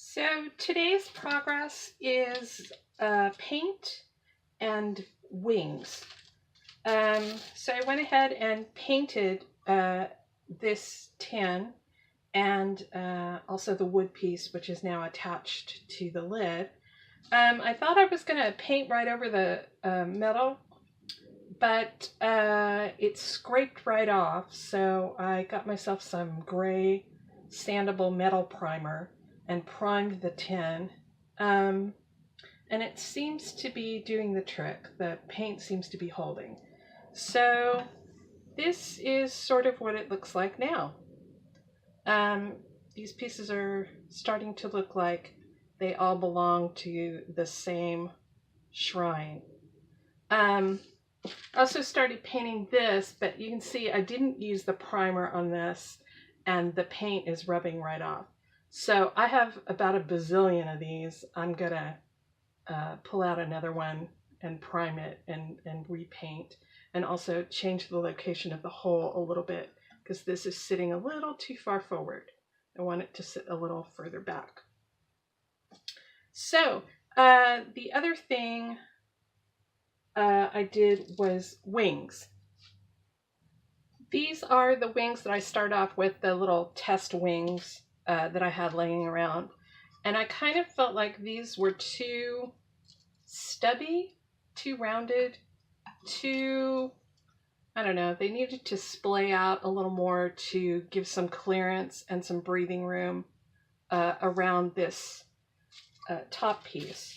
So today's progress is paint and wings. So I went ahead and painted this tin and also the wood piece, which is now attached to the lid. I thought I was going to paint right over the metal, but it scraped right off, so I got myself some gray sandable metal primer and primed the tin. And it seems to be doing the trick. The paint seems to be holding. So this is sort of what it looks like now. These pieces are starting to look like they all belong to the same shrine. I also started painting this, but you can see I didn't use the primer on this, and the paint is rubbing right off. So I have about a bazillion of these. I'm gonna pull out another one and prime it and repaint, and also change the location of the hole a little bit because this is sitting a little too far forward. I want it to sit a little further back. So the other thing I did was wings. These are the wings that I start off with, the little test wings that I had laying around. And I kind of felt like these were too stubby, too rounded, too, I don't know, they needed to splay out a little more to give some clearance and some breathing room around this top piece.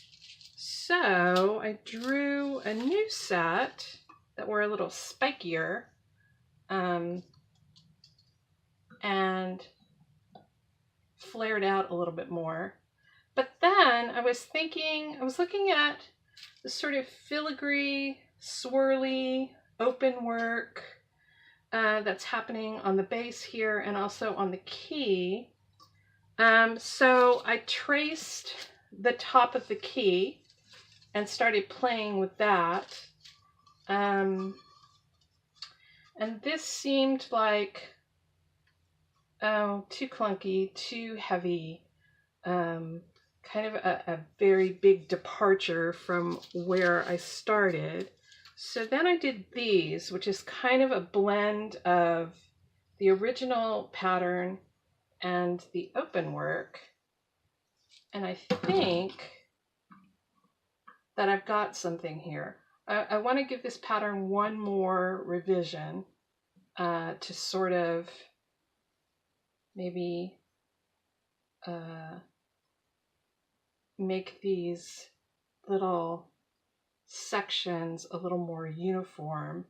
So I drew a new set that were a little spikier and flared out a little bit more. But then I was looking at the sort of filigree, swirly, open work that's happening on the base here and also on the key. So I traced the top of the key and started playing with that. And this seemed like, too clunky, too heavy, kind of a very big departure from where I started. So then I did these, which is kind of a blend of the original pattern and the open work. And I think that I've got something here. I want to give this pattern one more revision to sort of maybe make these little sections a little more uniform.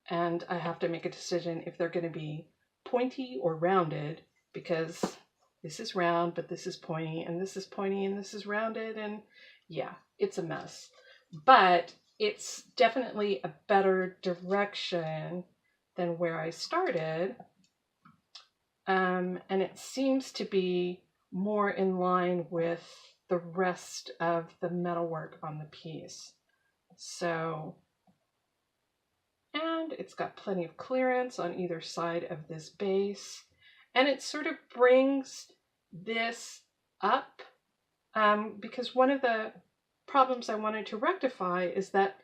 And I have to make a decision if they're going to be pointy or rounded, because this is round, but this is pointy, and this is pointy, and this is rounded, and yeah, it's a mess. But it's definitely a better direction than where I started. And it seems to be more in line with the rest of the metalwork on the piece. So, and it's got plenty of clearance on either side of this base. And it sort of brings this up because one of the problems I wanted to rectify is that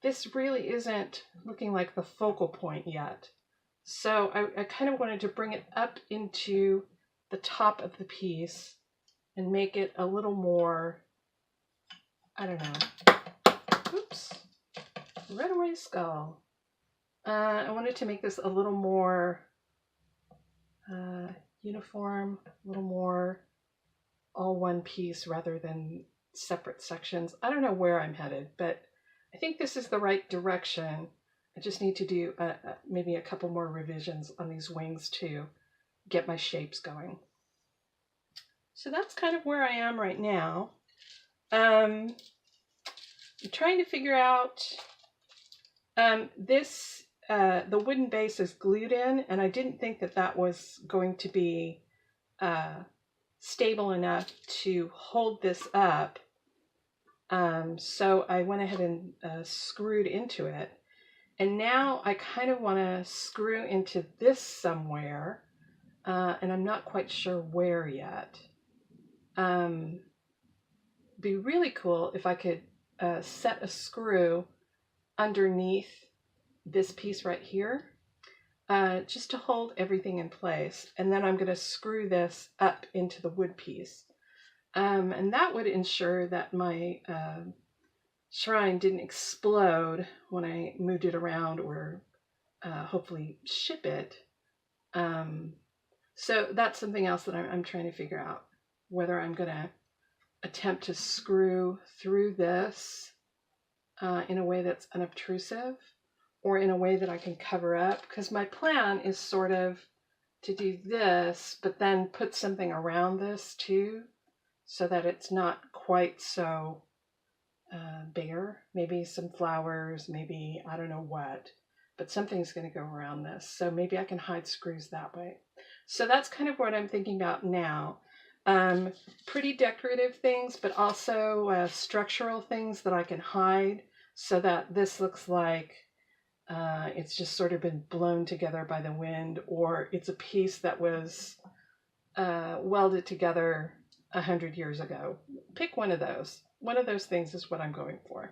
this really isn't looking like the focal point yet. So I kind of wanted to bring it up into the top of the piece and make it a little more, I don't know, oops, runaway skull. I wanted to make this a little more uniform, a little more all one piece rather than separate sections. I don't know where I'm headed, but I think this is the right direction. I just need to do maybe a couple more revisions on these wings to get my shapes going. So that's kind of where I am right now. I'm trying to figure out this, the wooden base is glued in, and I didn't think that that was going to be stable enough to hold this up. So I went ahead and screwed into it. And now I kind of want to screw into this somewhere, and I'm not quite sure where yet. Be really cool if I could set a screw underneath this piece right here, just to hold everything in place. And then I'm going to screw this up into the wood piece. And that would ensure that my shrine didn't explode when I moved it around, or hopefully ship it. So that's something else that I'm trying to figure out, whether I'm going to attempt to screw through this in a way that's unobtrusive, or in a way that I can cover up, because my plan is sort of to do this, but then put something around this too, so that it's not quite so bare. Maybe some flowers, maybe I don't know what, but something's going to go around this. So maybe I can hide screws that way. So that's kind of what I'm thinking about now. Pretty decorative things, but also structural things that I can hide, so that this looks like it's just sort of been blown together by the wind, or it's a piece that was welded together 100 years ago. Pick one of those. One of those things is what I'm going for.